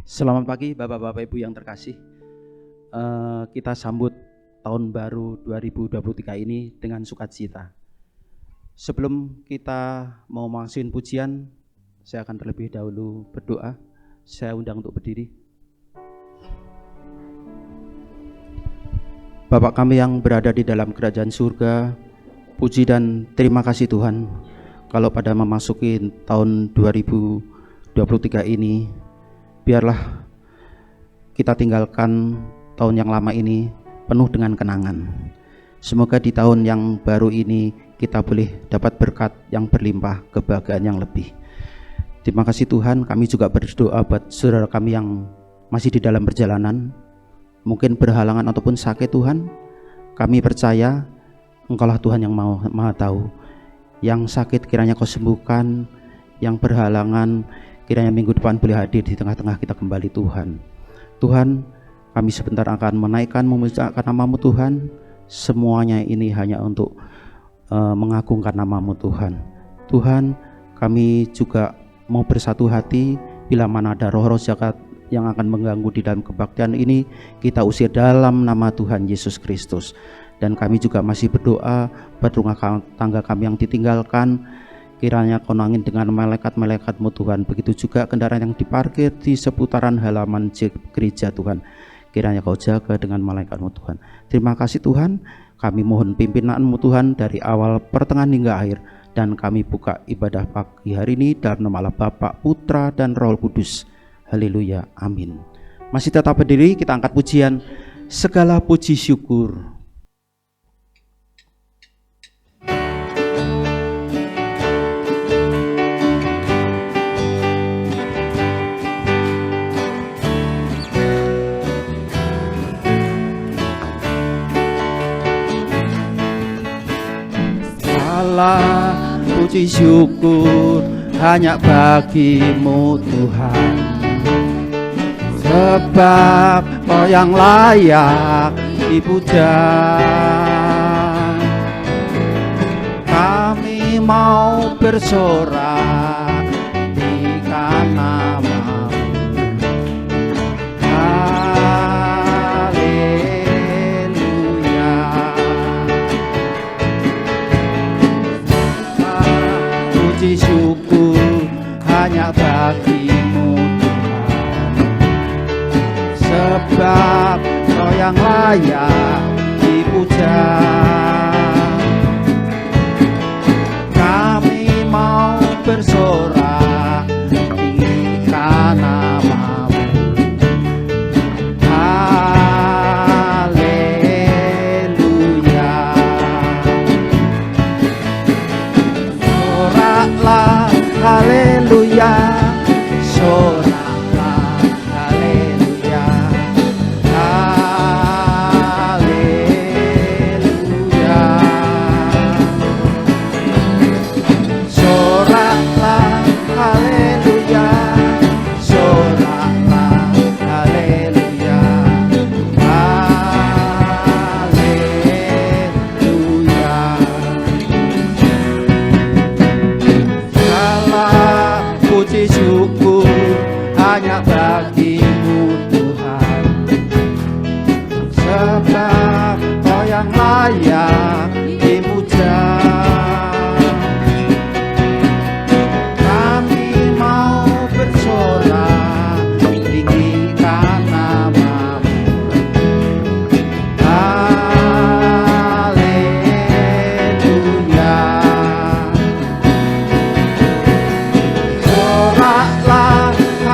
Selamat pagi Bapak-Bapak Ibu yang terkasih. Kita sambut tahun baru 2023 ini dengan sukacita. Sebelum kita mau masukin pujian, saya akan terlebih dahulu berdoa. Saya undang untuk berdiri. Bapak kami yang berada di dalam kerajaan surga, puji dan terima kasih Tuhan, kalau pada memasuki tahun 2023 ini, biarlah kita tinggalkan tahun yang lama ini penuh dengan kenangan. Semoga di tahun yang baru ini kita boleh dapat berkat yang berlimpah, kebahagiaan yang lebih. Terima kasih Tuhan. Kami juga berdoa buat saudara kami yang masih di dalam perjalanan, mungkin berhalangan ataupun sakit Tuhan. Kami percaya Engkaulah Tuhan yang maha tahu. Yang sakit kiranya Kau sembuhkan, yang berhalangan kiranya minggu depan boleh hadir di tengah-tengah kita kembali Tuhan. Tuhan, kami sebentar akan menaikkan memuliakan nama-Mu Tuhan. Semuanya ini hanya untuk mengagungkan nama-Mu Tuhan. Tuhan, kami juga mau bersatu hati. Bila mana ada roh-roh jahat yang akan mengganggu di dalam kebaktian ini, kita usir dalam nama Tuhan Yesus Kristus. Dan kami juga masih berdoa buat rumah tangga kami yang ditinggalkan, kiranya Kau nangin dengan malaikat-malaikat-Mu Tuhan. Begitu juga kendaraan yang diparkir di seputaran halaman gereja Tuhan, kiranya Kau jaga dengan malaikat-Mu Tuhan. Terima kasih Tuhan. Kami mohon pimpinan-Mu Tuhan dari awal pertengahan hingga akhir. Dan kami buka ibadah pagi hari ini dalam nama Allah Bapa, Putra dan Roh Kudus. Haleluya, amin. Masih tetap berdiri, kita angkat pujian segala puji syukur. Puji syukur hanya bagi-Mu Tuhan, sebab Kau yang layak dipuja. Kami mau bersorak di nama-Mu. Puji syukur hanya bagi-Mu Tuhan, sebab Kau yang layak dipuja. Kami mau bersorak tinggikan nama-Mu. Haleluya. Soraklah haleluya, soraklah haleluya, haleluya. Soraklah haleluya, soraklah haleluya, haleluya. Puji syukur hanya bagi-Mu Tuhan, sebab Kau yang layak dipuja. Kami mau bersorak tinggikan nama-Mu.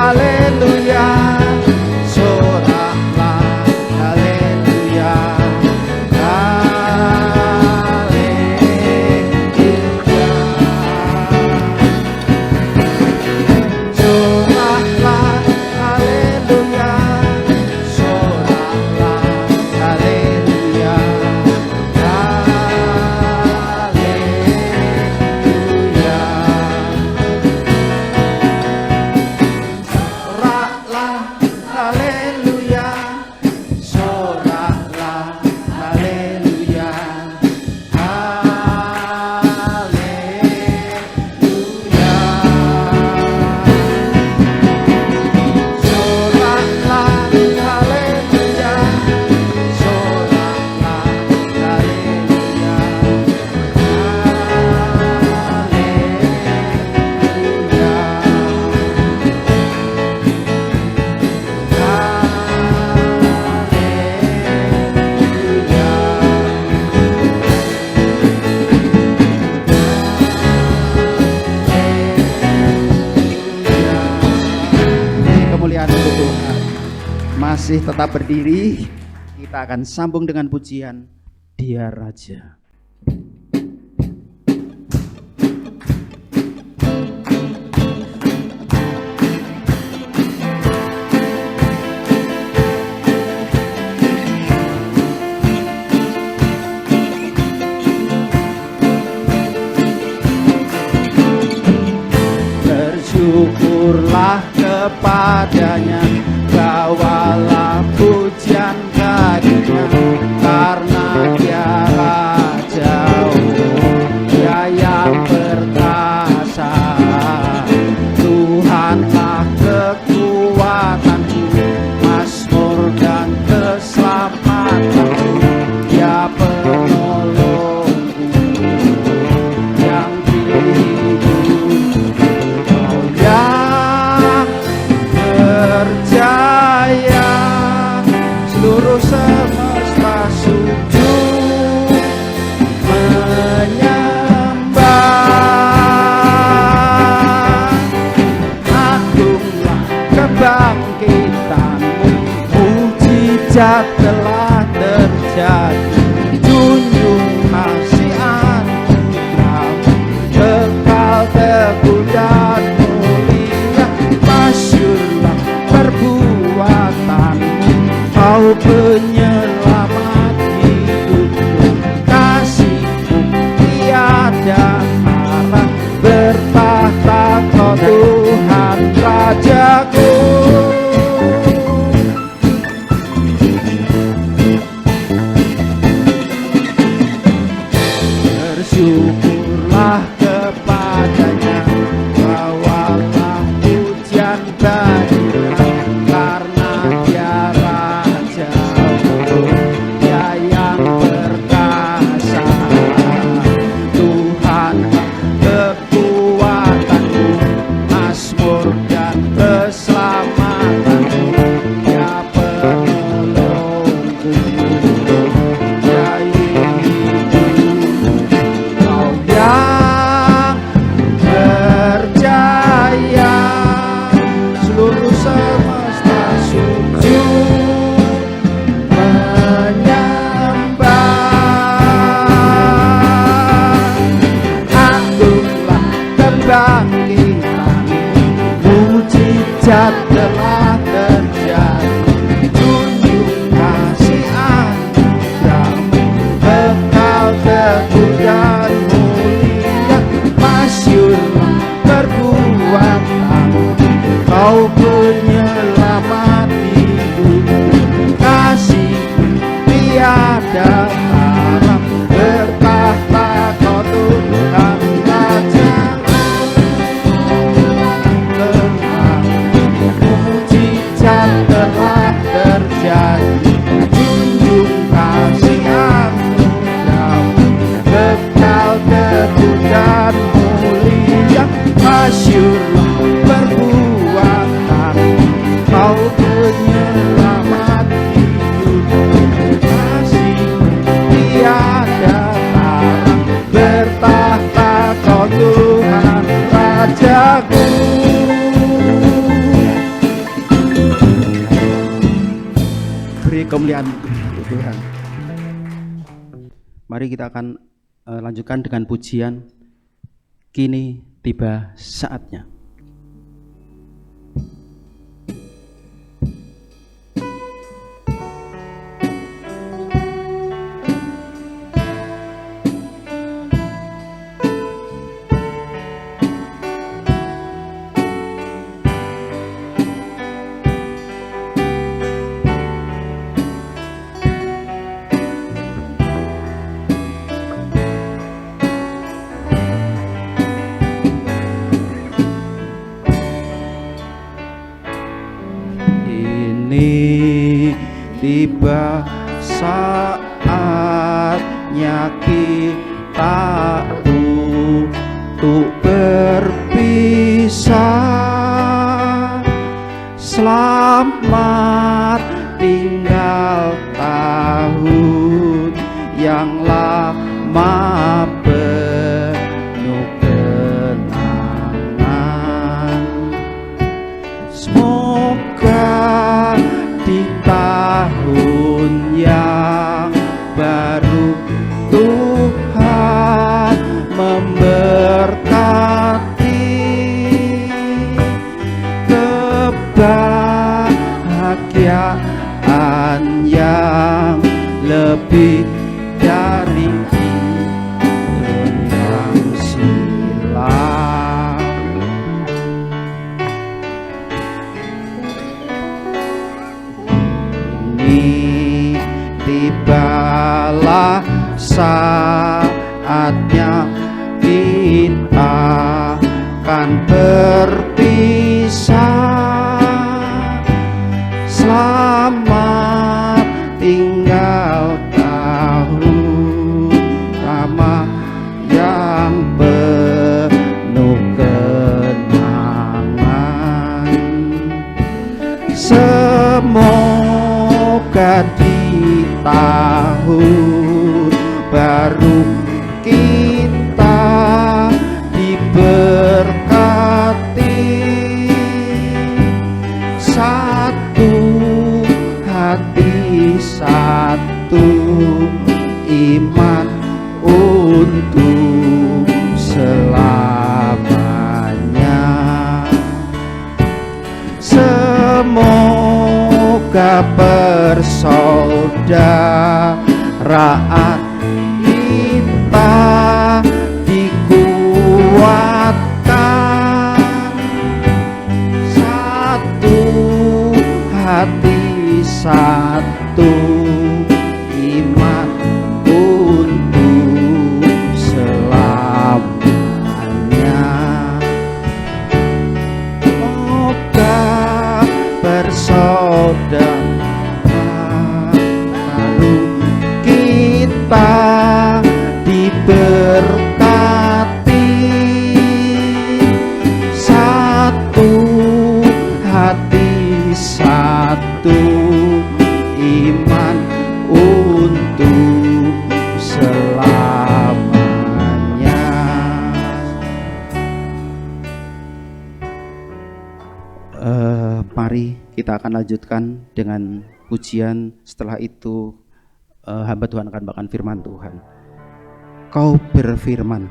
Haleluya. Haleluya. masih tetap berdiri, kita akan sambung dengan pujian Dia Raja. Bersyukurlah kepadanya, bawalah pujian baginya, karena Dia Raja, Dia yang perkasa. Tuhanlah kekuatanku, mazmur dan keselamatanku, Dia penolongku yang percaya. Seluruh semesta sujud menyembah. Agunglah kebangkitanmu, mujizat telah terjadi. Junjung kasih anugerahmu, kekal teguh dan mulia. Masyurlah perbuatanmu, Kau penyelamat hidupku. Kasih-Mu tiada tara, bertahta Kau Tuhan Rajaku. Bersyukurlah kepadanya, bawalah pujian baginya, karena Dia Raja, Dia yang perkasa. Tuhan kekuatanku, mazmur dan keselamatanku, Dia penolongku, Dia Kau yang percaya. Seluruh semesta sujud menyembah. Agunglah kebangkitanmu, mujizat telah terjadi. Junjung kasih anugerahmu, kekal teguh dan mulia. Masyurlah perbuatanmu, Kau penyelamat hidupku. Kasih-Mu tiada tara, bertahta Kau Tuhan Rajaku. Mujizat telah terjadi. Junjung kasih anugerahmu, kekal teguh dan mulia. Masyurlah perbuatanmu, Kau penyelamat hidupku. Kasih-Mu tiada tara, bertahta Kau Tuhan Rajaku. Beri kemuliaan Tuhan. Mari kita akan lanjutkan dengan pujian Kini Tiba Saatnya. Tiba saatnya kita untuk berpisah. Selamat tinggal tahun yang lama penuh kenangan. Semoga kita lebih dari hidup yang silam. Ini tibalah saatnya kita akan berpisah. Selamat tinggal tahun lama yang penuh kenangan. Semoga di tahun baru kita diberkati, satu hati, satu iman untuk selamanya. Semoga persaudaraan kita dikuatkan, satu hati, satu iman untuk selamanya. Semoga bersaudara baru kita diberkati, satu hati, satu iman untuk selamanya. Mari kita akan lanjutkan dengan pujian. Setelah itu hamba Tuhan akan bawakan firman Tuhan. Kau berfirman.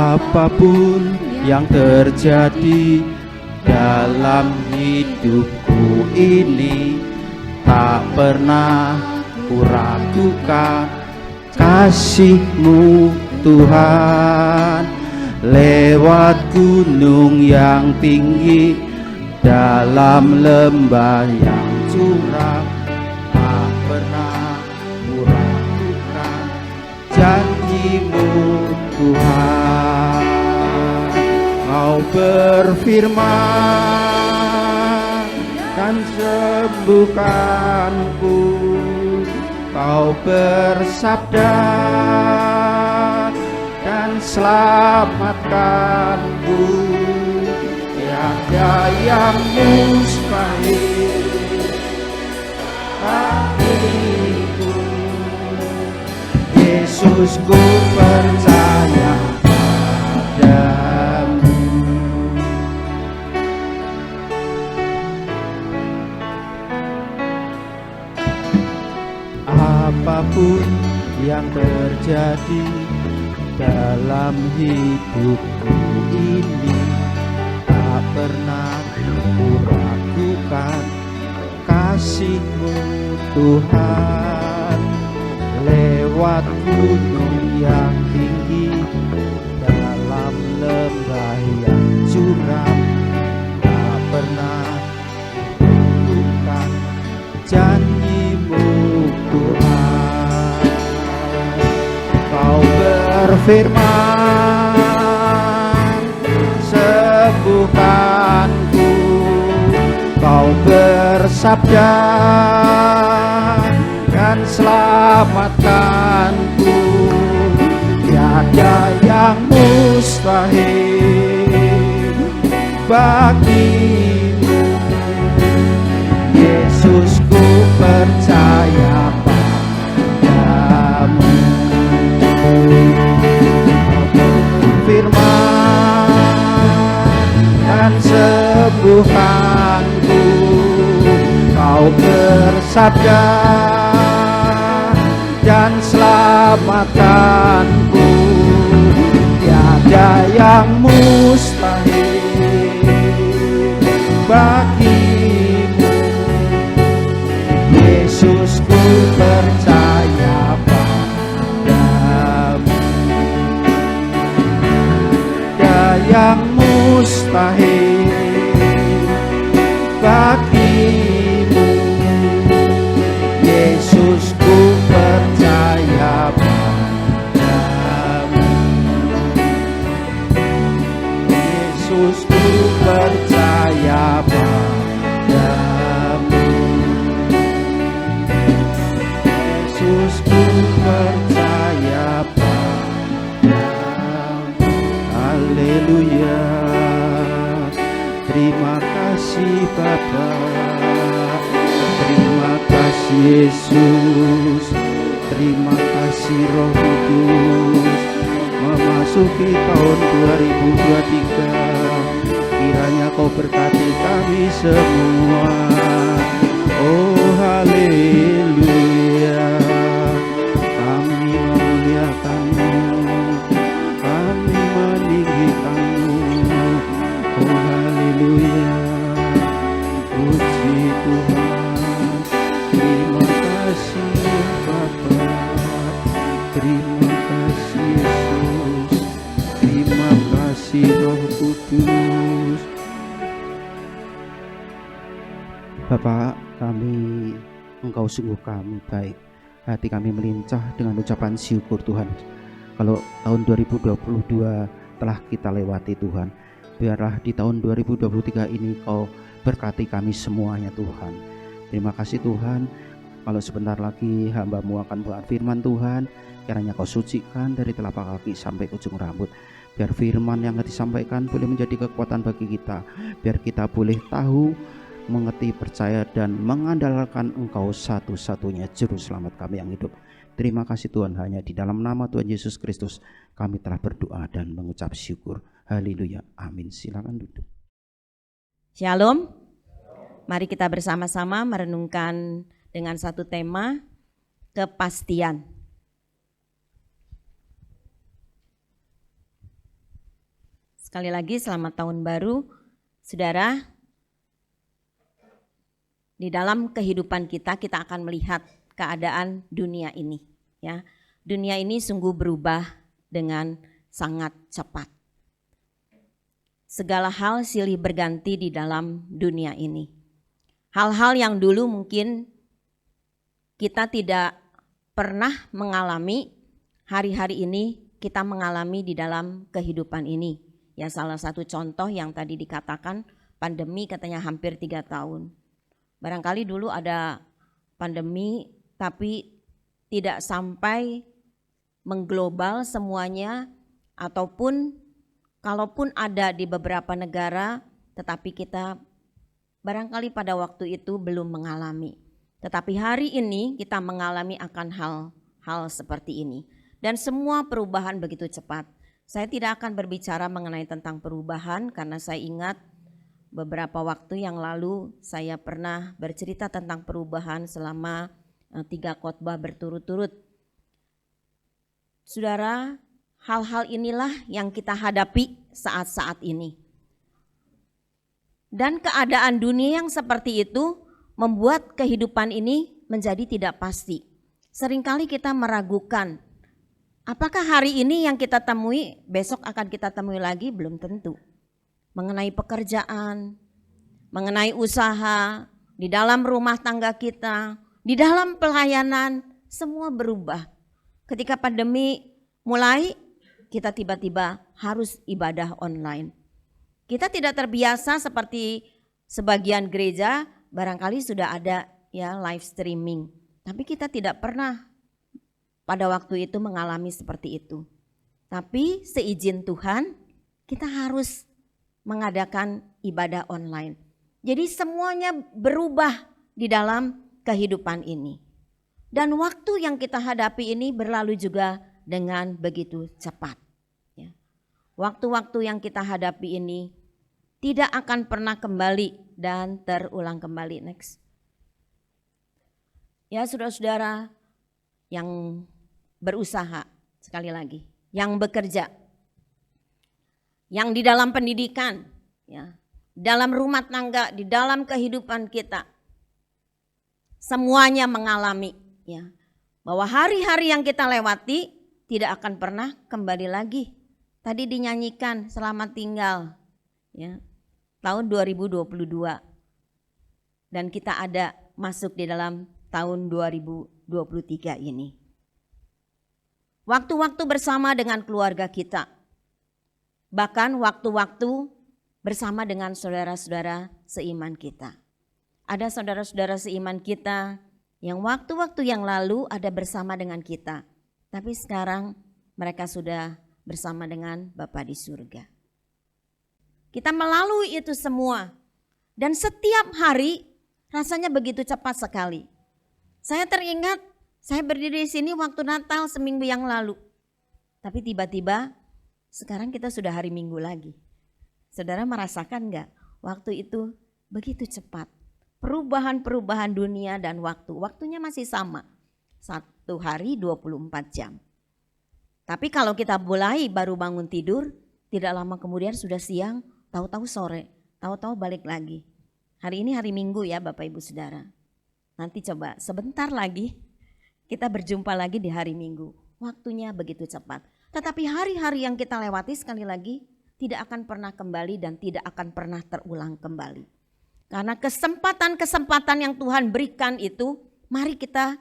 Apapun yang terjadi dalam hidupku ini, tak pernah kuragukan kasih-Mu Tuhan. Lewat gunung yang tinggi, dalam lembah yang curam, tak pernah kuragukan janji-Mu Tuhan. Kau berfirman dan sembuhkanku, Kau bersabda dan selamatkanku. Tiada yang mustahil bagiku. Yesus, ku percaya padamu. Apapun yang terjadi dalam hidupku ini, tak pernah kuragukan kasih-Mu Tuhan. Lewat gunung yang tinggi, dalam lembah yang curam, tak pernah kuragukan janji-Mu Tuhan. Kau berfirman, sembuhkanku. Kau bersabda dan selamatkanku. Tiada yang mustahil bagimu. Yesus, ku percaya padamu. Firman dan sembuhanku, Kau bersabda dan selamatkanku. Tiada yang mustahil bagimu. Yesus, ku percaya padamu. Tiada yang mustahil bagimu. Yesus, ku percaya padamu. Yesus, ku percaya padamu. Yesus, ku percaya padamu. Haleluya. Terima kasih Bapa, terima kasih Yesus, terima kasih Roh Kudus. Memasuki tahun 2023, kiranya Kau berkati kami semua. Oh haleluya, kami memuliakan-Mu, kami meninggikan-Mu. Oh haleluya, puji Tuhan. Terima kasih Bapa, terima kasih Yesus, terima kasih Roh Kudus. Bapa kami, Engkau sungguh kami baik. Hati kami melincah dengan ucapan syukur Tuhan. Kalau tahun 2022 telah kita lewati Tuhan, biarlah di tahun 2023 ini Kau berkati kami semuanya Tuhan. Terima kasih Tuhan. Kalau sebentar lagi hamba-Mu akan buat firman Tuhan, kiranya Kau sucikan dari telapak kaki sampai ujung rambut. Biar firman yang disampaikan boleh menjadi kekuatan bagi kita. Biar kita boleh tahu, mengerti, percaya dan mengandalkan Engkau satu-satunya juru selamat kami yang hidup. Terima kasih Tuhan, hanya di dalam nama Tuhan Yesus Kristus kami telah berdoa dan mengucap syukur. Haleluya, amin. Silakan duduk. Shalom. Mari kita bersama-sama merenungkan dengan satu tema, kepastian. Sekali lagi selamat tahun baru, saudara. Di dalam kehidupan kita akan melihat keadaan dunia ini, ya. Dunia ini sungguh berubah dengan sangat cepat. Segala hal silih berganti di dalam dunia ini. Hal-hal yang dulu mungkin kita tidak pernah mengalami, hari-hari ini kita mengalami di dalam kehidupan ini. Ya, salah satu contoh yang tadi dikatakan, pandemi katanya hampir 3 tahun. Barangkali dulu ada pandemi tapi tidak sampai mengglobal semuanya, ataupun kalaupun ada di beberapa negara, tetapi kita barangkali pada waktu itu belum mengalami. Tetapi hari ini kita mengalami akan hal-hal seperti ini. Dan semua perubahan begitu cepat. Saya tidak akan berbicara mengenai tentang perubahan karena saya ingat beberapa waktu yang lalu saya pernah bercerita tentang perubahan selama 3 khotbah berturut-turut. Saudara, hal-hal inilah yang kita hadapi saat-saat ini. Dan keadaan dunia yang seperti itu membuat kehidupan ini menjadi tidak pasti. Seringkali kita meragukan, apakah hari ini yang kita temui besok akan kita temui lagi? Belum tentu. Mengenai pekerjaan, mengenai usaha, di dalam rumah tangga kita, di dalam pelayanan, semua berubah. Ketika pandemi mulai, kita tiba-tiba harus ibadah online. Kita tidak terbiasa seperti sebagian gereja, barangkali sudah ada ya live streaming. Tapi kita tidak pernah pada waktu itu mengalami seperti itu. Tapi seizin Tuhan, kita harus mengadakan ibadah online. Jadi semuanya berubah di dalam kehidupan ini. Dan waktu yang kita hadapi ini berlalu juga dengan begitu cepat. Ya. Waktu-waktu yang kita hadapi ini tidak akan pernah kembali dan terulang kembali. Next. Ya saudara-saudara yang berusaha, sekali lagi, yang bekerja, yang di dalam pendidikan, ya, dalam rumah tangga, di dalam kehidupan kita, semuanya mengalami, ya, bahwa hari-hari yang kita lewati tidak akan pernah kembali lagi. Tadi dinyanyikan selamat tinggal, ya, tahun 2022, dan kita ada masuk di dalam tahun 2023 ini. Waktu-waktu bersama dengan keluarga kita, bahkan waktu-waktu bersama dengan saudara-saudara seiman kita. Ada saudara-saudara seiman kita yang waktu-waktu yang lalu ada bersama dengan kita, tapi sekarang mereka sudah bersama dengan Bapa di surga. Kita melalui itu semua, dan setiap hari rasanya begitu cepat sekali. Saya teringat, saya berdiri di sini waktu Natal seminggu yang lalu. Tapi tiba-tiba sekarang kita sudah hari Minggu lagi. Saudara merasakan enggak? Waktu itu begitu cepat. Perubahan-perubahan dunia dan waktu. Waktunya masih sama. 1 hari 24 jam. Tapi kalau kita mulai baru bangun tidur, tidak lama kemudian sudah siang, tahu-tahu sore, tahu-tahu balik lagi. Hari ini hari Minggu ya Bapak Ibu Saudara. Nanti coba sebentar lagi kita berjumpa lagi di hari Minggu. Waktunya begitu cepat. Tetapi hari-hari yang kita lewati sekali lagi tidak akan pernah kembali dan tidak akan pernah terulang kembali. Karena kesempatan-kesempatan yang Tuhan berikan itu, mari kita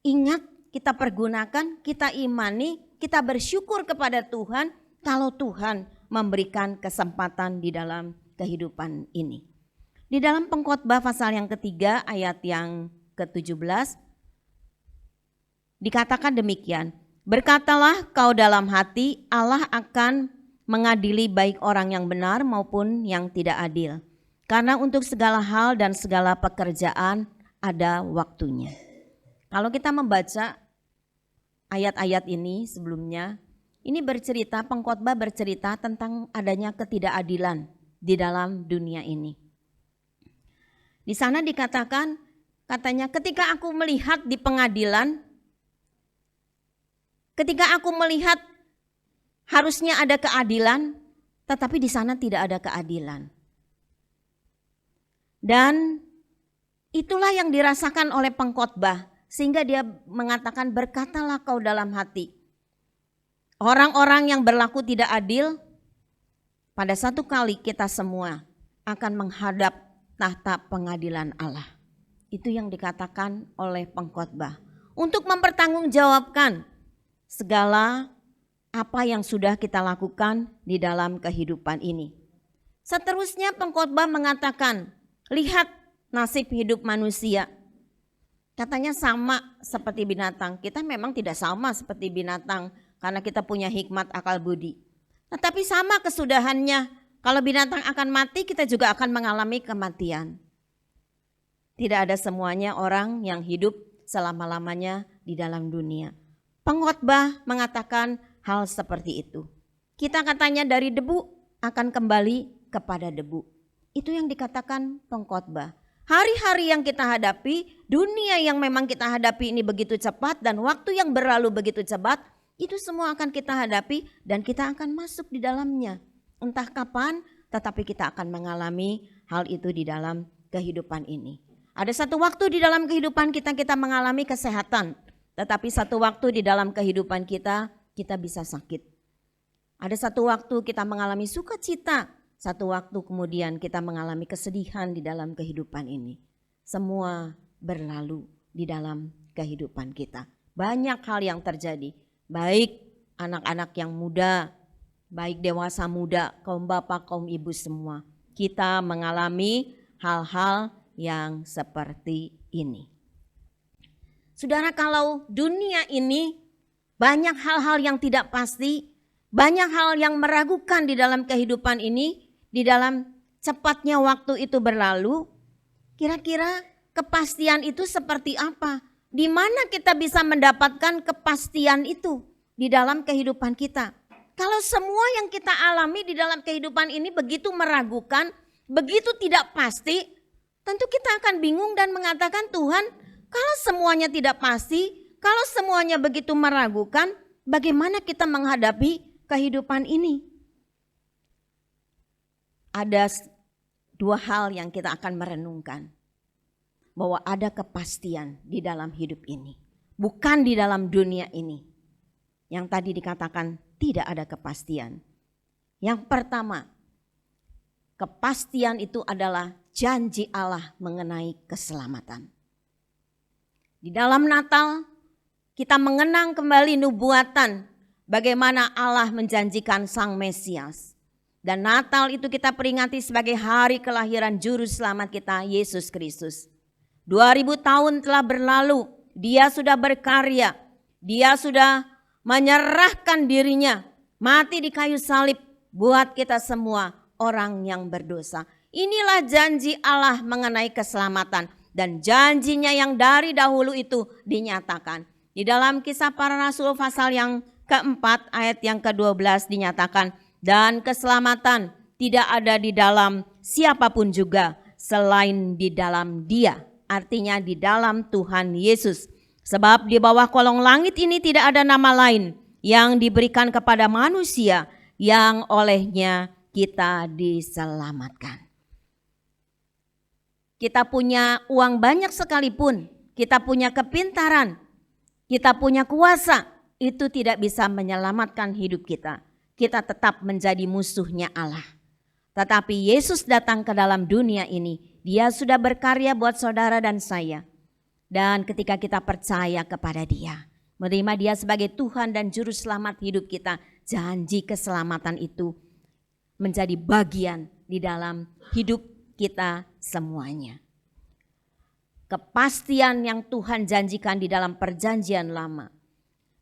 ingat, kita pergunakan, kita imani, kita bersyukur kepada Tuhan kalau Tuhan memberikan kesempatan di dalam kehidupan ini. Di dalam Pengkhotbah pasal yang ketiga ayat yang ke-17 dikatakan demikian, berkatalah kau dalam hati, Allah akan mengadili baik orang yang benar maupun yang tidak adil. Karena untuk segala hal dan segala pekerjaan ada waktunya. Kalau kita membaca ayat-ayat ini sebelumnya, ini bercerita, pengkhotbah bercerita tentang adanya ketidakadilan di dalam dunia ini. Di sana dikatakan, katanya ketika aku melihat di pengadilan, ketika aku melihat harusnya ada keadilan, tetapi di sana tidak ada keadilan. Dan itulah yang dirasakan oleh pengkhotbah, sehingga dia mengatakan berkatalah kau dalam hati. Orang-orang yang berlaku tidak adil, pada satu kali kita semua akan menghadap tahta pengadilan Allah. Itu yang dikatakan oleh pengkhotbah. Untuk mempertanggungjawabkan segala apa yang sudah kita lakukan di dalam kehidupan ini. Seterusnya pengkhotbah mengatakan, lihat nasib hidup manusia. Katanya sama seperti binatang. Kita memang tidak sama seperti binatang karena kita punya hikmat akal budi. Tetapi sama kesudahannya. Kalau binatang akan mati, kita juga akan mengalami kematian. Tidak ada semuanya orang yang hidup selama-lamanya di dalam dunia. Pengkhotbah mengatakan hal seperti itu. Kita katanya dari debu akan kembali kepada debu. Itu yang dikatakan pengkhotbah. Hari-hari yang kita hadapi, dunia yang memang kita hadapi ini begitu cepat dan waktu yang berlalu begitu cepat, itu semua akan kita hadapi dan kita akan masuk di dalamnya. Entah kapan, tetapi kita akan mengalami hal itu di dalam kehidupan ini. Ada satu waktu di dalam kehidupan kita mengalami kesehatan, tetapi satu waktu di dalam kehidupan kita bisa sakit. Ada satu waktu kita mengalami sukacita, satu waktu kemudian kita mengalami kesedihan di dalam kehidupan ini. Semua berlalu di dalam kehidupan kita. Banyak hal yang terjadi, baik anak-anak yang muda, baik dewasa muda, kaum bapak, kaum ibu semua. Kita mengalami hal-hal yang seperti ini. Saudara, kalau dunia ini banyak hal-hal yang tidak pasti, banyak hal yang meragukan di dalam kehidupan ini, di dalam cepatnya waktu itu berlalu, kira-kira kepastian itu seperti apa? Di mana kita bisa mendapatkan kepastian itu di dalam kehidupan kita? Kalau semua yang kita alami di dalam kehidupan ini begitu meragukan, begitu tidak pasti, tentu kita akan bingung dan mengatakan, Tuhan, kalau semuanya tidak pasti, kalau semuanya begitu meragukan, bagaimana kita menghadapi kehidupan ini? Ada dua hal yang kita akan merenungkan. Bahwa ada kepastian di dalam hidup ini. Bukan di dalam dunia ini. Yang tadi dikatakan tidak ada kepastian. Yang pertama, kepastian itu adalah janji Allah mengenai keselamatan. Di dalam Natal kita mengenang kembali nubuatan bagaimana Allah menjanjikan Sang Mesias. Dan Natal itu kita peringati sebagai hari kelahiran Juru Selamat kita, Yesus Kristus. 2000 tahun telah berlalu, Dia sudah berkarya, Dia sudah menyerahkan dirinya, mati di kayu salib buat kita semua orang yang berdosa. Inilah janji Allah mengenai keselamatan dan janjinya yang dari dahulu itu dinyatakan. Di dalam Kisah Para Rasul pasal yang keempat ayat yang ke-12 dinyatakan, dan keselamatan tidak ada di dalam siapapun juga selain di dalam Dia. Artinya di dalam Tuhan Yesus. Sebab di bawah kolong langit ini tidak ada nama lain yang diberikan kepada manusia yang olehnya kita diselamatkan. Kita punya uang banyak sekalipun, kita punya kepintaran, kita punya kuasa, itu tidak bisa menyelamatkan hidup kita. Kita tetap menjadi musuhnya Allah. Tetapi Yesus datang ke dalam dunia ini, Dia sudah berkarya buat saudara dan saya. Dan ketika kita percaya kepada Dia, menerima Dia sebagai Tuhan dan Juru Selamat hidup kita, janji keselamatan itu menjadi bagian di dalam hidup kita semuanya. Kepastian yang Tuhan janjikan di dalam perjanjian lama,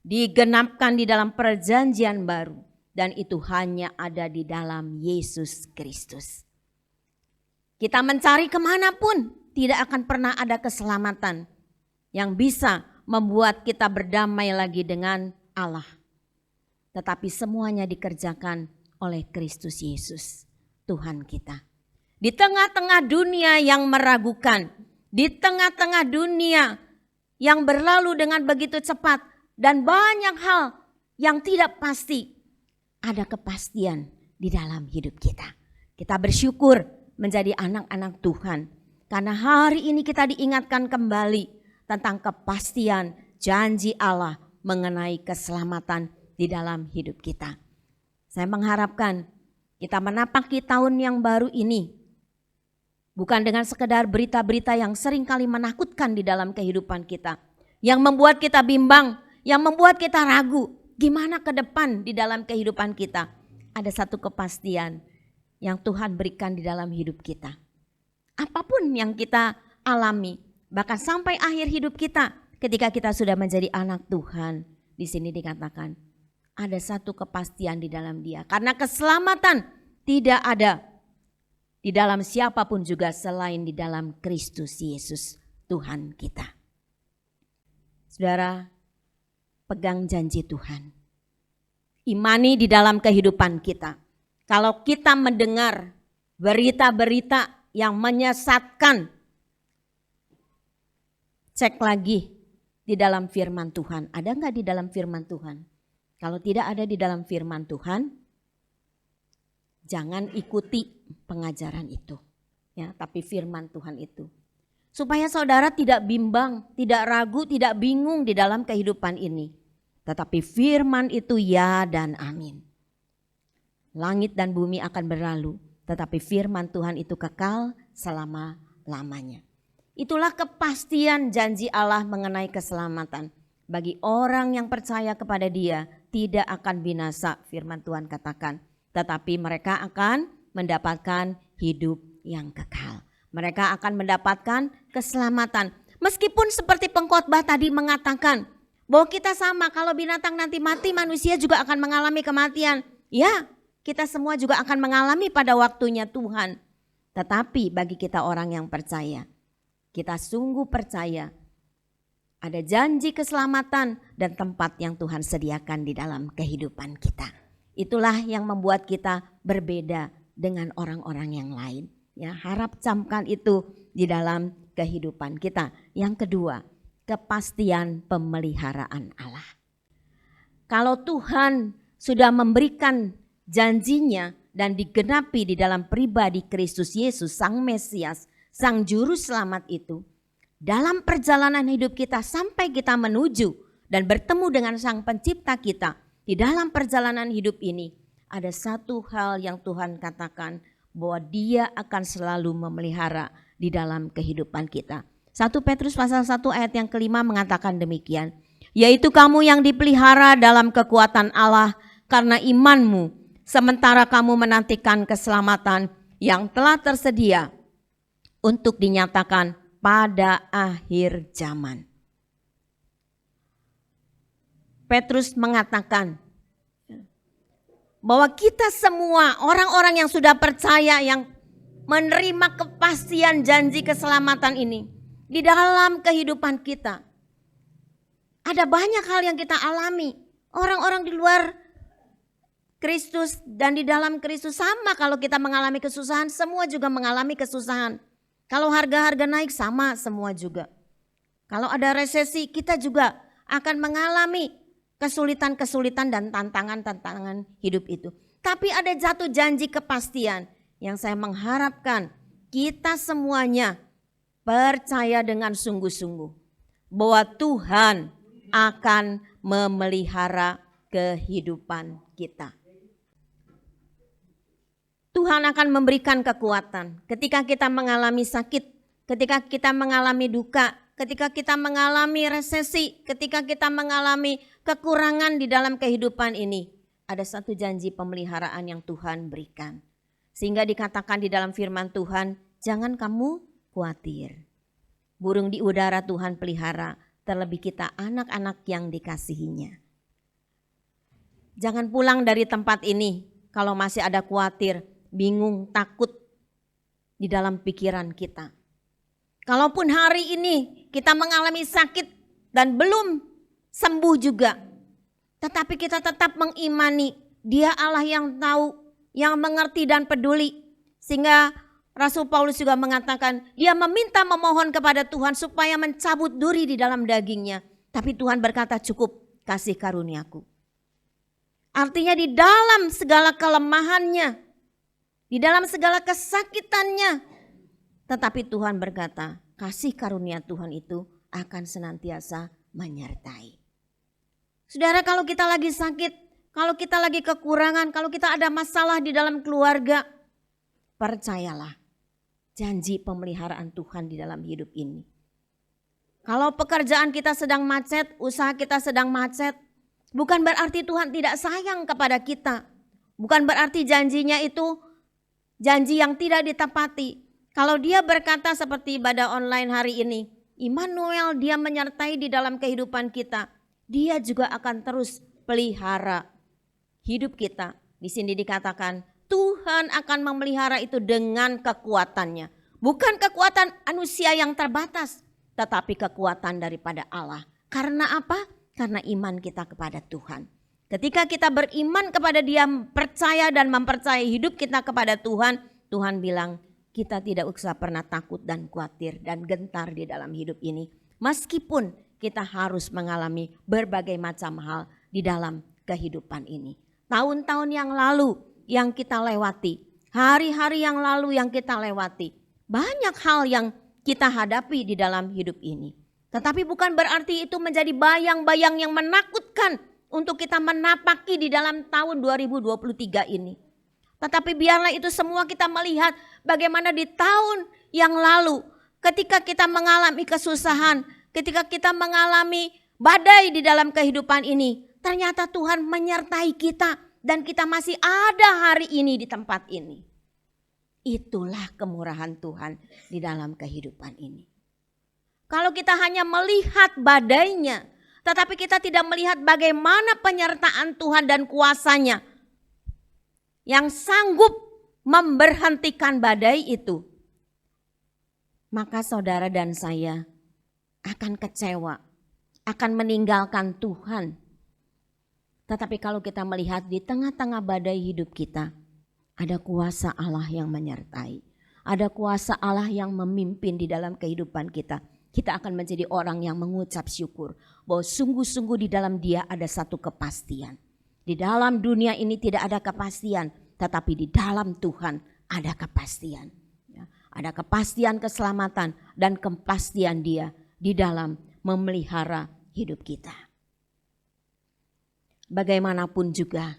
digenapkan di dalam perjanjian baru. Dan itu hanya ada di dalam Yesus Kristus. Kita mencari kemanapun, tidak akan pernah ada keselamatan yang bisa membuat kita berdamai lagi dengan Allah. Tetapi semuanya dikerjakan oleh Kristus Yesus, Tuhan kita. Di tengah-tengah dunia yang meragukan, di tengah-tengah dunia yang berlalu dengan begitu cepat dan banyak hal yang tidak pasti, ada kepastian di dalam hidup kita. Kita bersyukur menjadi anak-anak Tuhan. Karena hari ini kita diingatkan kembali tentang kepastian janji Allah mengenai keselamatan di dalam hidup kita. Saya mengharapkan kita menapaki tahun yang baru ini bukan dengan sekedar berita-berita yang seringkali menakutkan di dalam kehidupan kita, yang membuat kita bimbang, yang membuat kita ragu. Gimana ke depan di dalam kehidupan kita? Ada satu kepastian yang Tuhan berikan di dalam hidup kita. Apapun yang kita alami, bahkan sampai akhir hidup kita, ketika kita sudah menjadi anak Tuhan, di sini dikatakan ada satu kepastian di dalam Dia. Karena keselamatan tidak ada di dalam siapapun juga selain di dalam Kristus Yesus, Tuhan kita. Saudara, pegang janji Tuhan. Imani di dalam kehidupan kita. Kalau kita mendengar berita-berita yang menyesatkan, cek lagi di dalam firman Tuhan. Ada enggak di dalam firman Tuhan? Kalau tidak ada di dalam firman Tuhan, jangan ikuti pengajaran itu. Ya, tapi firman Tuhan itu. Supaya saudara tidak bimbang, tidak ragu, tidak bingung di dalam kehidupan ini. Tetapi firman itu ya dan amin. Langit dan bumi akan berlalu, tetapi firman Tuhan itu kekal selama-lamanya. Itulah kepastian janji Allah mengenai keselamatan. Bagi orang yang percaya kepada Dia, tidak akan binasa, firman Tuhan katakan. Tetapi mereka akan mendapatkan hidup yang kekal. Mereka akan mendapatkan keselamatan. Meskipun seperti pengkhotbah tadi mengatakan bahwa kita sama, kalau binatang nanti mati, manusia juga akan mengalami kematian. Ya, Kita semua juga akan mengalami pada waktunya Tuhan. Tetapi bagi kita orang yang percaya, kita sungguh percaya ada janji keselamatan dan tempat yang Tuhan sediakan di dalam kehidupan kita. Itulah yang membuat kita berbeda dengan orang-orang yang lain. Ya, harap camkan itu di dalam kehidupan kita. Yang kedua, kepastian pemeliharaan Allah. Kalau Tuhan sudah memberikan janjinya dan digenapi di dalam pribadi Kristus Yesus, Sang Mesias, Sang Juru Selamat itu, dalam perjalanan hidup kita sampai kita menuju dan bertemu dengan Sang Pencipta kita, di dalam perjalanan hidup ini ada satu hal yang Tuhan katakan, bahwa Dia akan selalu memelihara di dalam kehidupan kita. 1 Petrus pasal 1 ayat yang kelima mengatakan demikian, yaitu kamu yang dipelihara dalam kekuatan Allah karena imanmu, sementara kamu menantikan keselamatan yang telah tersedia untuk dinyatakan pada akhir zaman. Petrus mengatakan bahwa kita semua orang-orang yang sudah percaya, yang menerima kepastian janji keselamatan ini di dalam kehidupan kita. Ada banyak hal yang kita alami. Orang-orang di luar Kristus dan di dalam Kristus sama, kalau kita mengalami kesusahan, semua juga mengalami kesusahan. Kalau harga-harga naik sama semua juga. Kalau ada resesi, kita juga akan mengalami kesulitan-kesulitan dan tantangan-tantangan hidup itu. Tapi ada satu janji kepastian yang saya mengharapkan kita semuanya percaya dengan sungguh-sungguh bahwa Tuhan akan memelihara kehidupan kita. Tuhan akan memberikan kekuatan ketika kita mengalami sakit, ketika kita mengalami duka, ketika kita mengalami resesi, ketika kita mengalami kekurangan di dalam kehidupan ini. Ada satu janji pemeliharaan yang Tuhan berikan. Sehingga dikatakan di dalam firman Tuhan, jangan kamu khawatir. Burung di udara Tuhan pelihara, terlebih kita anak-anak yang dikasihinya. Jangan pulang dari tempat ini kalau masih ada khawatir, bingung, takut di dalam pikiran kita. Kalaupun hari ini kita mengalami sakit dan belum sembuh juga, tetapi kita tetap mengimani Dia Allah yang tahu, yang mengerti dan peduli. Sehingga Rasul Paulus juga mengatakan, dia meminta memohon kepada Tuhan supaya mencabut duri di dalam dagingnya. Tapi Tuhan berkata, cukup, kasih karuniaku. Artinya di dalam segala kelemahannya, di dalam segala kesakitannya, tetapi Tuhan berkata, kasih karunia Tuhan itu akan senantiasa menyertai. Saudara, kalau kita lagi sakit, kalau kita lagi kekurangan, kalau kita ada masalah di dalam keluarga, percayalah janji pemeliharaan Tuhan di dalam hidup ini. Kalau pekerjaan kita sedang macet, usaha kita sedang macet, bukan berarti Tuhan tidak sayang kepada kita. Bukan berarti janjinya itu janji yang tidak ditepati. Kalau Dia berkata seperti ibadah online hari ini, Immanuel, Dia menyertai di dalam kehidupan kita. Dia juga akan terus pelihara hidup kita. Di sini dikatakan Tuhan akan memelihara itu dengan kekuatannya. Bukan kekuatan manusia yang terbatas, tetapi kekuatan daripada Allah. Karena apa? Karena iman kita kepada Tuhan. Ketika kita beriman kepada Dia, percaya dan mempercayai hidup kita kepada Tuhan, Tuhan bilang kita tidak usah pernah takut dan khawatir dan gentar di dalam hidup ini. Meskipun kita harus mengalami berbagai macam hal di dalam kehidupan ini. Tahun-tahun yang lalu yang kita lewati, hari-hari yang lalu yang kita lewati, banyak hal yang kita hadapi di dalam hidup ini. Tetapi bukan berarti itu menjadi bayang-bayang yang menakutkan untuk kita menapaki di dalam tahun 2023 ini. Tetapi biarlah itu semua kita melihat bagaimana di tahun yang lalu ketika kita mengalami kesusahan, ketika kita mengalami badai di dalam kehidupan ini, ternyata Tuhan menyertai kita dan kita masih ada hari ini di tempat ini. Itulah kemurahan Tuhan di dalam kehidupan ini. Kalau kita hanya melihat badainya, tetapi kita tidak melihat bagaimana penyertaan Tuhan dan kuasanya, yang sanggup memberhentikan badai itu, maka saudara dan saya akan kecewa, akan meninggalkan Tuhan. Tetapi kalau kita melihat di tengah-tengah badai hidup kita, ada kuasa Allah yang menyertai. Ada kuasa Allah yang memimpin di dalam kehidupan kita. Kita akan menjadi orang yang mengucap syukur bahwa sungguh-sungguh di dalam Dia ada satu kepastian. Di dalam dunia ini tidak ada kepastian, tetapi di dalam Tuhan ada kepastian. Ada kepastian keselamatan dan kepastian Dia di dalam memelihara hidup kita. Bagaimanapun juga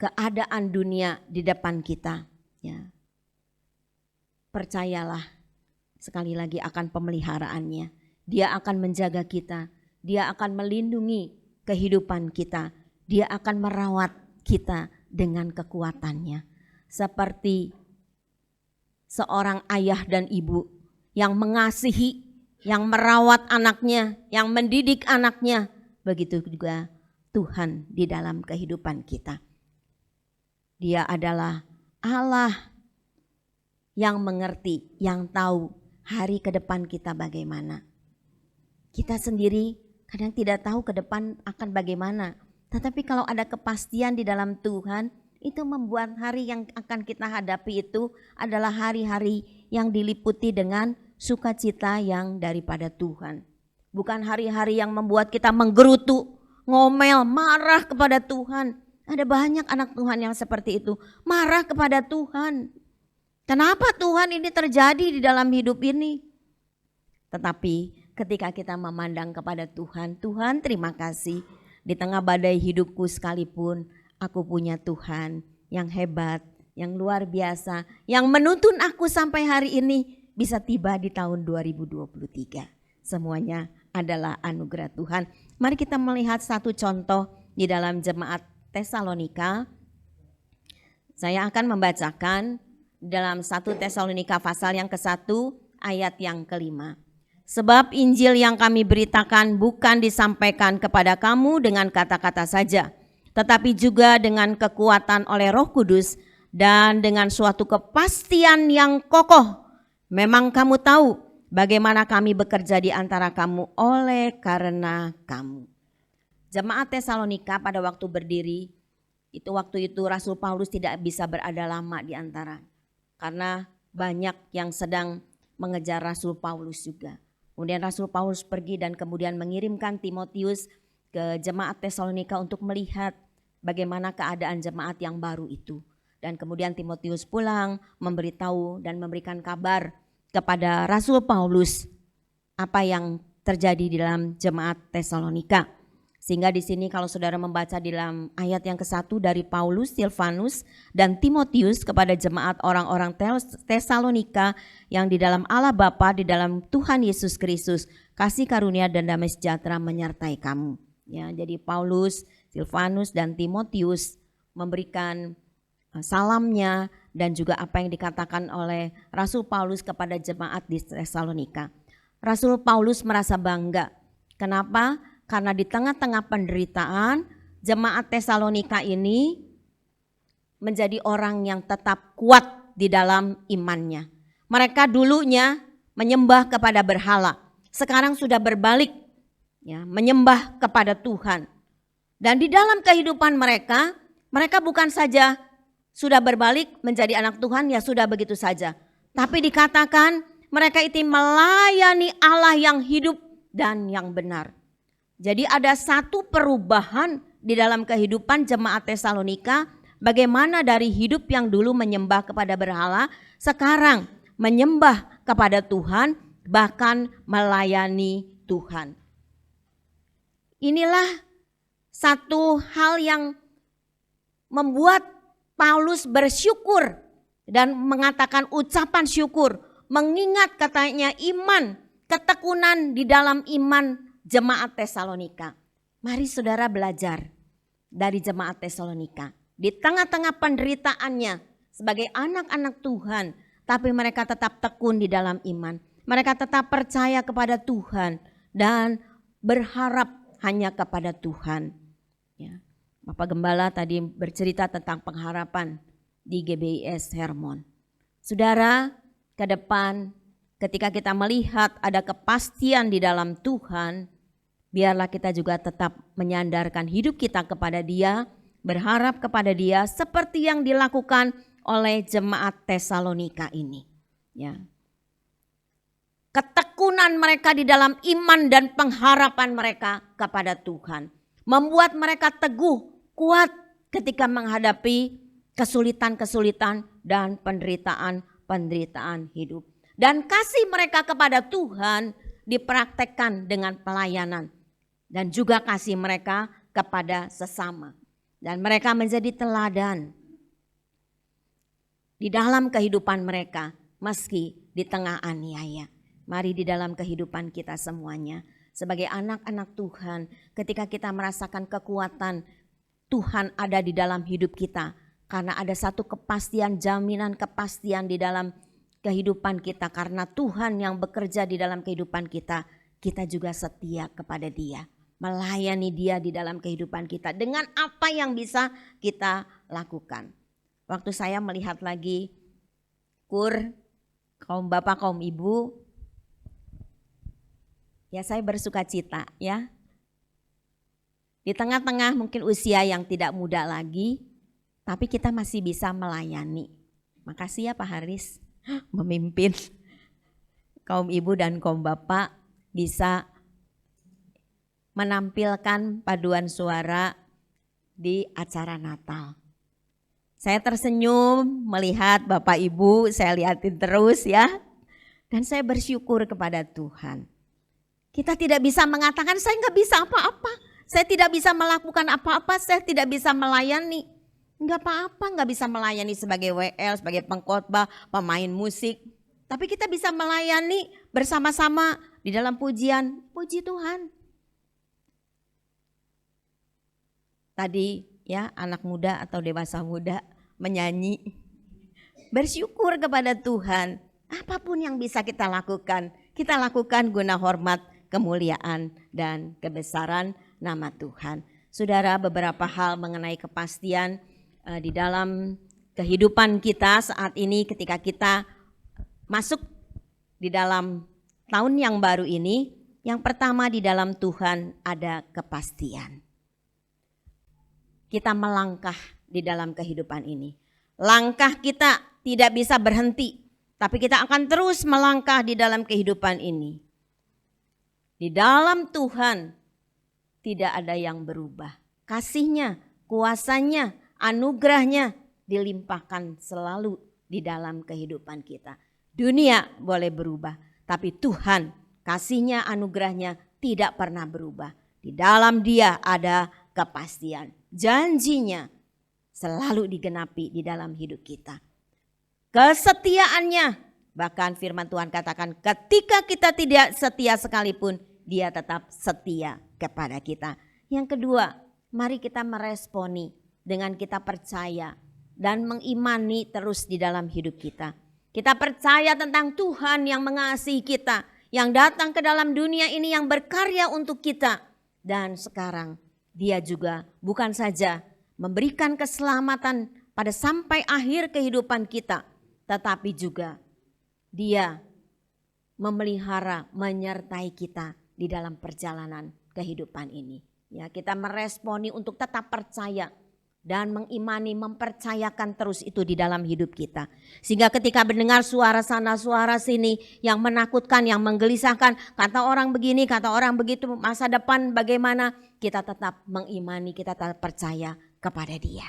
keadaan dunia di depan kita, ya, percayalah sekali lagi akan pemeliharaannya. Dia akan menjaga kita, Dia akan melindungi kehidupan kita, Dia akan merawat kita dengan kekuatannya. Seperti seorang ayah dan ibu yang mengasihi, yang merawat anaknya, yang mendidik anaknya, begitu juga Tuhan di dalam kehidupan kita. Dia adalah Allah yang mengerti, yang tahu hari ke depan kita bagaimana. Kita sendiri kadang tidak tahu ke depan akan bagaimana. Tetapi kalau ada kepastian di dalam Tuhan, itu membuat hari yang akan kita hadapi itu adalah hari-hari yang diliputi dengan sukacita yang daripada Tuhan. Bukan hari-hari yang membuat kita menggerutu, ngomel, marah kepada Tuhan. Ada banyak anak Tuhan yang seperti itu, marah kepada Tuhan. Kenapa Tuhan ini terjadi di dalam hidup ini? Tetapi ketika kita memandang kepada Tuhan, Tuhan terima kasih. Di tengah badai hidupku sekalipun, aku punya Tuhan yang hebat, yang luar biasa, yang menuntun aku sampai hari ini bisa tiba di tahun 2023. Semuanya adalah anugerah Tuhan. Mari kita melihat satu contoh di dalam jemaat Tesalonika. Saya akan membacakan dalam 1 Tesalonika pasal yang ke-1 ayat yang ke-5. Sebab Injil yang kami beritakan bukan disampaikan kepada kamu dengan kata-kata saja, tetapi juga dengan kekuatan oleh Roh Kudus dan dengan suatu kepastian yang kokoh. Memang kamu tahu bagaimana kami bekerja di antara kamu oleh karena kamu. Jemaat Tesalonika pada waktu berdiri, waktu itu Rasul Paulus tidak bisa berada lama di antara. Karena banyak yang sedang mengejar Rasul Paulus juga. Kemudian Rasul Paulus pergi dan kemudian mengirimkan Timotius ke jemaat Tesalonika untuk melihat bagaimana keadaan jemaat yang baru itu. Dan kemudian Timotius pulang memberitahu dan memberikan kabar kepada Rasul Paulus apa yang terjadi di dalam jemaat Tesalonika. Sehingga di sini kalau saudara membaca di dalam ayat yang ke-1 dari Paulus, Silvanus, dan Timotius kepada jemaat orang-orang Tesalonika yang di dalam Allah Bapa, di dalam Tuhan Yesus Kristus, kasih karunia dan damai sejahtera menyertai kamu. Ya, jadi Paulus, Silvanus, dan Timotius memberikan salamnya dan juga apa yang dikatakan oleh Rasul Paulus kepada jemaat di Tesalonika. Rasul Paulus merasa bangga. Kenapa? Karena di tengah-tengah penderitaan, jemaat Tesalonika ini menjadi orang yang tetap kuat di dalam imannya. Mereka dulunya menyembah kepada berhala, sekarang sudah berbalik, ya, menyembah kepada Tuhan. Dan di dalam kehidupan mereka bukan saja sudah berbalik menjadi anak Tuhan, ya sudah begitu saja. Tapi dikatakan mereka itu melayani Allah yang hidup dan yang benar. Jadi ada satu perubahan di dalam kehidupan jemaat Tesalonika, bagaimana dari hidup yang dulu menyembah kepada berhala, sekarang menyembah kepada Tuhan, bahkan melayani Tuhan. Inilah satu hal yang membuat Paulus bersyukur dan mengatakan ucapan syukur, mengingat katanya iman, ketekunan di dalam iman jemaat Tesalonika. Mari saudara belajar dari jemaat Tesalonika. Di tengah-tengah penderitaannya sebagai anak-anak Tuhan, tapi mereka tetap tekun di dalam iman. Mereka tetap percaya kepada Tuhan dan berharap hanya kepada Tuhan. Ya. Bapak Gembala tadi bercerita tentang pengharapan di GBIS Hermon. Saudara, ke depan ketika kita melihat ada kepastian di dalam Tuhan, biarlah kita juga tetap menyandarkan hidup kita kepada Dia, berharap kepada Dia seperti yang dilakukan oleh jemaat Tesalonika ini. Ya. Ketekunan mereka di dalam iman dan pengharapan mereka kepada Tuhan membuat mereka teguh, kuat ketika menghadapi kesulitan-kesulitan dan penderitaan hidup. Dan kasih mereka kepada Tuhan dipraktekkan dengan pelayanan dan juga kasih mereka kepada sesama. Dan mereka menjadi teladan di dalam kehidupan mereka meski di tengah aniaya. Mari di dalam kehidupan kita semuanya sebagai anak-anak Tuhan, ketika kita merasakan kekuatan Tuhan ada di dalam hidup kita, karena ada satu kepastian, jaminan kepastian di dalam kehidupan kita, karena Tuhan yang bekerja di dalam kehidupan kita, kita juga setia kepada Dia, melayani Dia di dalam kehidupan kita dengan apa yang bisa kita lakukan. Waktu saya melihat lagi kaum bapak, kaum ibu, ya saya bersuka cita ya. Di tengah-tengah mungkin usia yang tidak muda lagi, tapi kita masih bisa melayani. Makasih ya Pak Haris memimpin kaum ibu dan kaum bapak bisa menampilkan paduan suara di acara Natal. Saya tersenyum melihat Bapak Ibu, saya lihatin terus ya. Dan saya bersyukur kepada Tuhan. Kita tidak bisa mengatakan saya nggak bisa apa-apa. Saya tidak bisa melakukan apa-apa, saya tidak bisa melayani. Enggak apa-apa, enggak bisa melayani sebagai WL, sebagai pengkhotbah, pemain musik. Tapi kita bisa melayani bersama-sama di dalam pujian. Puji Tuhan. Tadi ya anak muda atau dewasa muda menyanyi. Bersyukur kepada Tuhan. Apapun yang bisa kita lakukan guna hormat, kemuliaan, dan kebesaran nama Tuhan. Saudara, beberapa hal mengenai kepastian di dalam kehidupan kita saat ini ketika kita masuk di dalam tahun yang baru ini. Yang pertama, di dalam Tuhan ada kepastian. Kita melangkah di dalam kehidupan ini. Langkah kita tidak bisa berhenti, tapi kita akan terus melangkah di dalam kehidupan ini. Di dalam Tuhan tidak ada yang berubah. Kasih-Nya, kuasa-Nya, anugerah-Nya dilimpahkan selalu di dalam kehidupan kita. Dunia boleh berubah, tapi Tuhan, kasih-Nya, anugerah-Nya tidak pernah berubah. Di dalam Dia ada kepastian. Janji-Nya selalu digenapi di dalam hidup kita. Kesetiaan-Nya, bahkan firman Tuhan katakan ketika kita tidak setia sekalipun, Dia tetap setia kepada kita. Yang kedua, mari kita meresponi dengan kita percaya dan mengimani terus di dalam hidup kita. Kita percaya tentang Tuhan yang mengasihi kita, yang datang ke dalam dunia ini, yang berkarya untuk kita. Dan sekarang Dia juga bukan saja memberikan keselamatan pada sampai akhir kehidupan kita, tetapi juga Dia memelihara, menyertai kita di dalam perjalanan kehidupan ini. Ya, kita meresponi untuk tetap percaya dan mengimani, mempercayakan terus itu di dalam hidup kita. Sehingga ketika mendengar suara sana, suara sini yang menakutkan, yang menggelisahkan, kata orang begini, kata orang begitu, masa depan bagaimana, kita tetap mengimani, kita tetap percaya kepada Dia.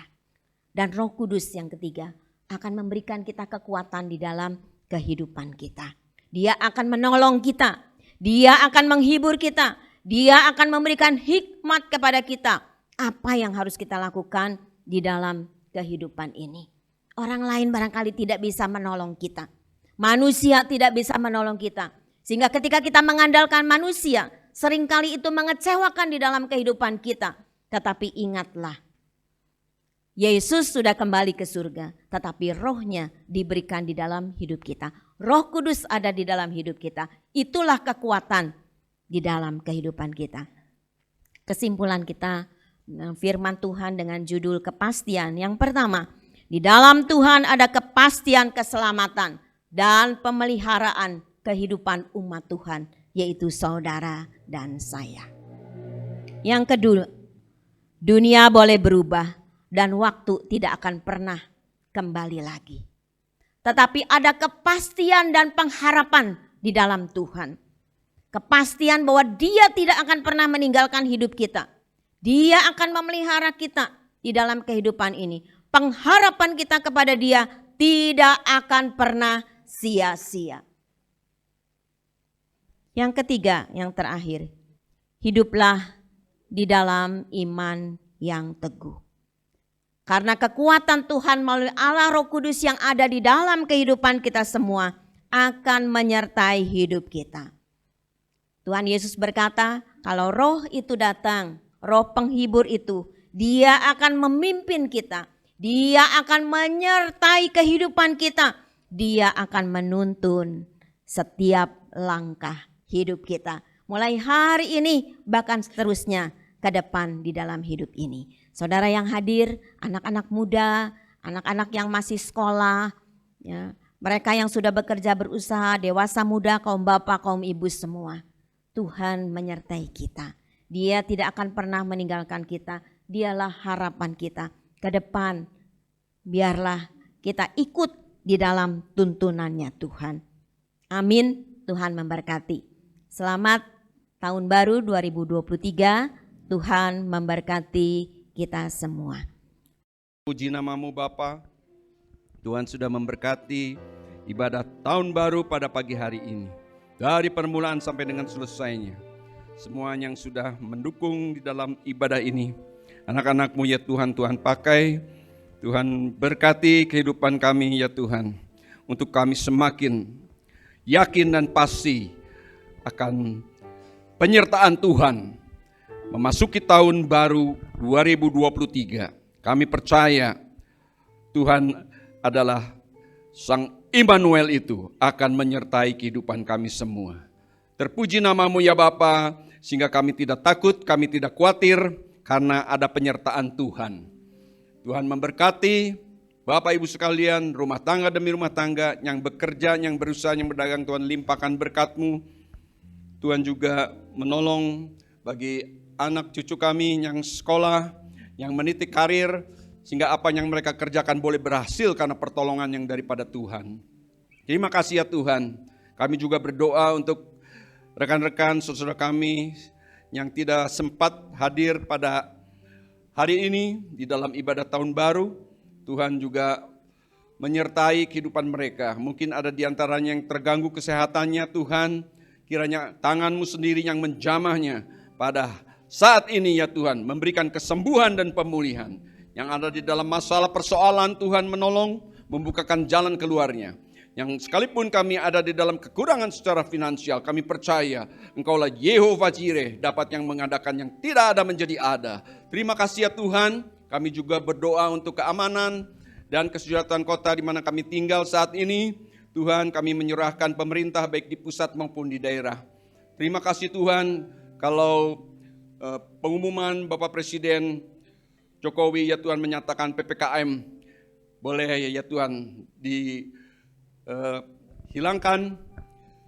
Dan Roh Kudus yang ketiga akan memberikan kita kekuatan di dalam kehidupan kita. Dia akan menolong kita. Dia akan menghibur kita. Dia akan memberikan hikmat kepada kita. Apa yang harus kita lakukan di dalam kehidupan ini. Orang lain barangkali tidak bisa menolong kita. Manusia tidak bisa menolong kita. Sehingga ketika kita mengandalkan manusia, seringkali itu mengecewakan di dalam kehidupan kita. Tetapi ingatlah, Yesus sudah kembali ke surga, tetapi Roh-Nya diberikan di dalam hidup kita. Roh Kudus ada di dalam hidup kita. Itulah kekuatan di dalam kehidupan kita. Kesimpulan kita firman Tuhan dengan judul kepastian. Yang pertama, di dalam Tuhan ada kepastian keselamatan dan pemeliharaan kehidupan umat Tuhan, yaitu saudara dan saya. Yang kedua, dunia boleh berubah dan waktu tidak akan pernah kembali lagi. Tetapi ada kepastian dan pengharapan di dalam Tuhan. Kepastian bahwa Dia tidak akan pernah meninggalkan hidup kita. Dia akan memelihara kita di dalam kehidupan ini. Pengharapan kita kepada Dia tidak akan pernah sia-sia. Yang ketiga, yang terakhir, hiduplah di dalam iman yang teguh. Karena kekuatan Tuhan melalui Allah Roh Kudus yang ada di dalam kehidupan kita semua akan menyertai hidup kita. Tuhan Yesus berkata, kalau Roh itu datang, Roh penghibur itu, Dia akan memimpin kita. Dia akan menyertai kehidupan kita. Dia akan menuntun setiap langkah hidup kita. Mulai hari ini bahkan seterusnya ke depan di dalam hidup ini. Saudara yang hadir, anak-anak muda, anak-anak yang masih sekolah, ya, mereka yang sudah bekerja berusaha, dewasa muda, kaum bapak, kaum ibu semua. Tuhan menyertai kita. Dia tidak akan pernah meninggalkan kita. Dialah harapan kita ke depan. Biarlah kita ikut di dalam tuntunannya Tuhan. Amin. Tuhan memberkati. Selamat tahun baru 2023. Tuhan memberkati kita semua. Puji namamu Bapa. Tuhan sudah memberkati ibadah tahun baru pada pagi hari ini. Dari permulaan sampai dengan selesainya. Semua yang sudah mendukung di dalam ibadah ini. Anak-anak-Mu ya Tuhan, Tuhan pakai. Tuhan berkati kehidupan kami ya Tuhan. Untuk kami semakin yakin dan pasti akan penyertaan Tuhan. Memasuki tahun baru 2023. Kami percaya Tuhan adalah Sang Immanuel itu akan menyertai kehidupan kami semua. Terpuji namamu ya Bapa, sehingga kami tidak takut, kami tidak khawatir, karena ada penyertaan Tuhan. Tuhan memberkati Bapak Ibu sekalian, rumah tangga demi rumah tangga, yang bekerja, yang berusaha, yang berdagang, Tuhan limpahkan berkat-Mu. Tuhan juga menolong bagi anak cucu kami yang sekolah, yang meniti karir, sehingga apa yang mereka kerjakan boleh berhasil karena pertolongan yang daripada Tuhan. Terima kasih ya Tuhan. Kami juga berdoa untuk rekan-rekan, saudara kami yang tidak sempat hadir pada hari ini di dalam ibadah tahun baru. Tuhan juga menyertai kehidupan mereka. Mungkin ada di antaranya yang terganggu kesehatannya Tuhan. Kiranya tangan-Mu sendiri yang menjamahnya pada saat ini ya Tuhan. Memberikan kesembuhan dan pemulihan. Yang ada di dalam masalah persoalan Tuhan menolong, membukakan jalan keluarnya. Yang sekalipun kami ada di dalam kekurangan secara finansial, kami percaya Engkaulah Yehovah Jireh, dapat yang mengadakan yang tidak ada menjadi ada. Terima kasih ya Tuhan, kami juga berdoa untuk keamanan dan kesejahteraan kota di mana kami tinggal saat ini. Tuhan, kami menyerahkan pemerintah baik di pusat maupun di daerah. Terima kasih Tuhan, kalau pengumuman Bapak Presiden Jokowi ya Tuhan menyatakan PPKM boleh ya Tuhan dihilangkan,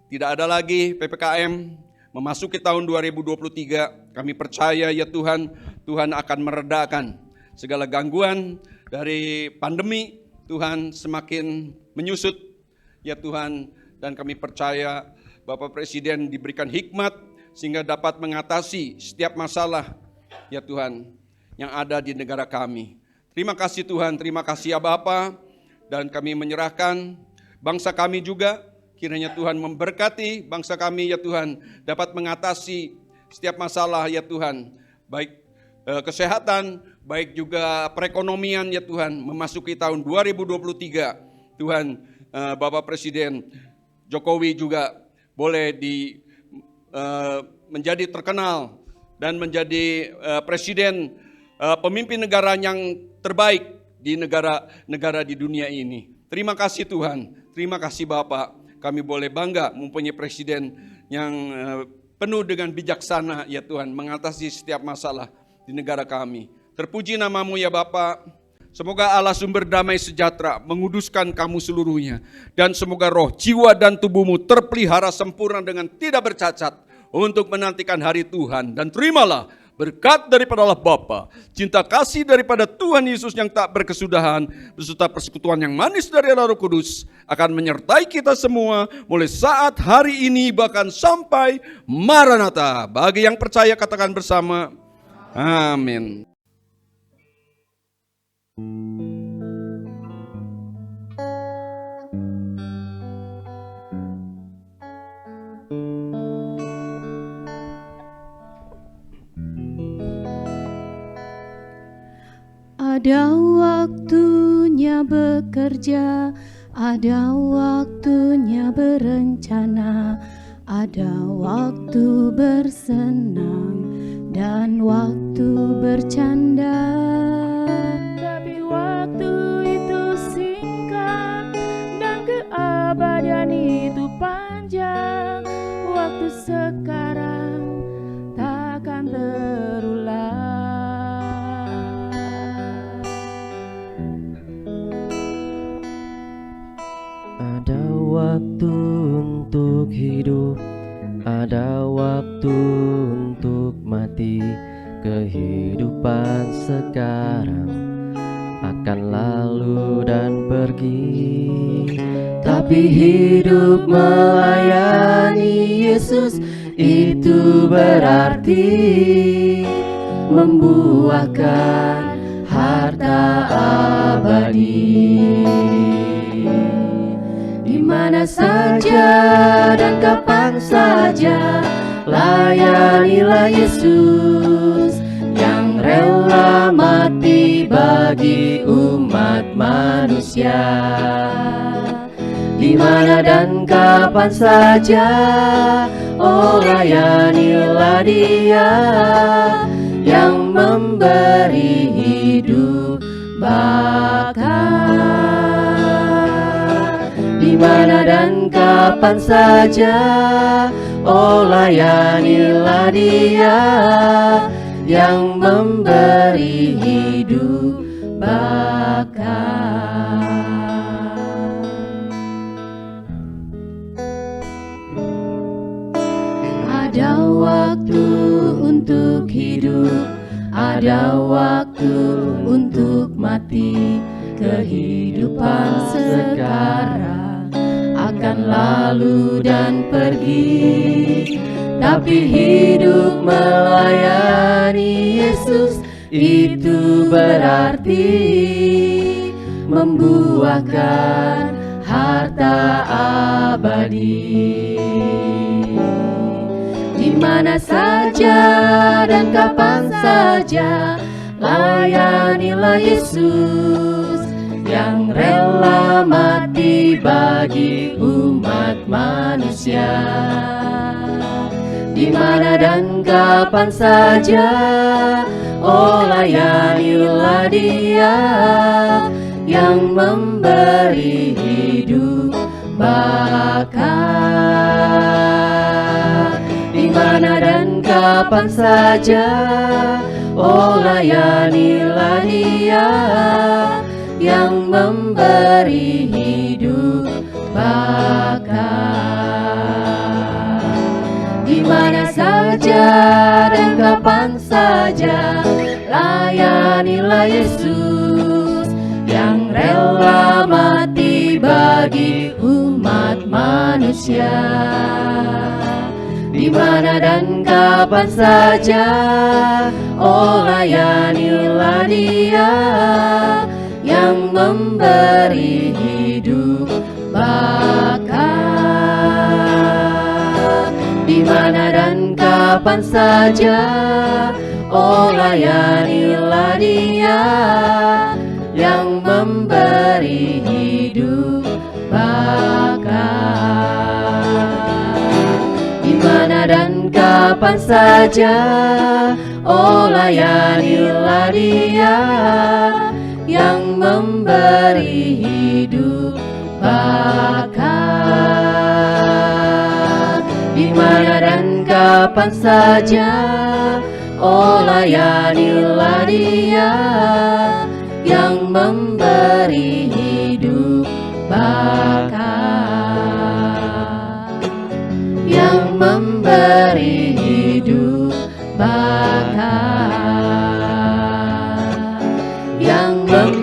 tidak ada lagi PPKM. Memasuki tahun 2023 kami percaya ya Tuhan, Tuhan akan meredakan segala gangguan dari pandemi. Tuhan semakin menyusut ya Tuhan, dan kami percaya Bapak Presiden diberikan hikmat sehingga dapat mengatasi setiap masalah ya Tuhan yang ada di negara kami. Terima kasih Tuhan, terima kasih ya Bapa, dan kami menyerahkan bangsa kami juga, kiranya Tuhan memberkati bangsa kami ya Tuhan, dapat mengatasi setiap masalah ya Tuhan, baik kesehatan, baik juga perekonomian ya Tuhan. Memasuki tahun 2023, Tuhan, Bapak Presiden Jokowi juga boleh menjadi terkenal dan menjadi presiden, pemimpin negara yang terbaik di negara di dunia ini. Terima kasih Tuhan, terima kasih Bapak. Kami boleh bangga mempunyai presiden yang penuh dengan bijaksana ya Tuhan, mengatasi setiap masalah. di negara kami. Terpuji namamu ya Bapa. Semoga Allah sumber damai sejahtera menguduskan kamu seluruhnya. Dan semoga roh, jiwa dan tubuhmu terpelihara sempurna dengan tidak bercacat untuk menantikan hari Tuhan. Dan terimalah berkat daripada Allah Bapa, cinta kasih daripada Tuhan Yesus yang tak berkesudahan, beserta persekutuan yang manis dari Allah Roh Kudus akan menyertai kita semua mulai saat hari ini bahkan sampai Maranatha. Bagi yang percaya katakan bersama, amin. Ada waktunya bekerja, ada waktunya berencana, ada waktu bersenang dan waktu bercanda. Tapi waktu itu singkat dan keabadian itu panjang. Waktu sekarang takkan terulang. Ada waktu untuk hidup, ada waktu untuk mati. Kehidupan sekarang akan lalu dan pergi, tapi hidup melayani Yesus itu berarti membuahkan harta abadi. Di mana saja dan kapan saja, layanilah Yesus yang rela mati bagi umat manusia. Di mana dan kapan saja, oh layanilah Dia yang memberi hidup bakal. Di mana dan kapan saja, oh layanilah Dia yang memberi hidup bakal. Ada waktu untuk hidup, ada waktu untuk mati. Kehidupan sekarang akan lalu dan pergi, tapi hidup melayani Yesus itu berarti membuahkan harta abadi. Di mana saja dan kapan saja, layanilah Yesus yang rela mati bagi umat manusia. Di mana dan kapan saja, oh layanilah Dia yang memberi hidup bakal. Di mana dan kapan saja, oh layanilah Dia yang memberi hidup bakal. Di mana saja dan kapan saja, layanilah Yesus yang rela mati bagi umat manusia. Di mana dan kapan saja, oh layanilah Dia yang memberi hidup bakal. Di mana dan kapan saja, oh layanilah Dia yang memberi hidup bakal. Di mana dan kapan saja, oh layanilah Dia yang memberi hidup bakal. Di mana dan kapan saja, Oh layanilah Dia yang memberi hidup bakar, yang memberi hidup bakar, yang memberi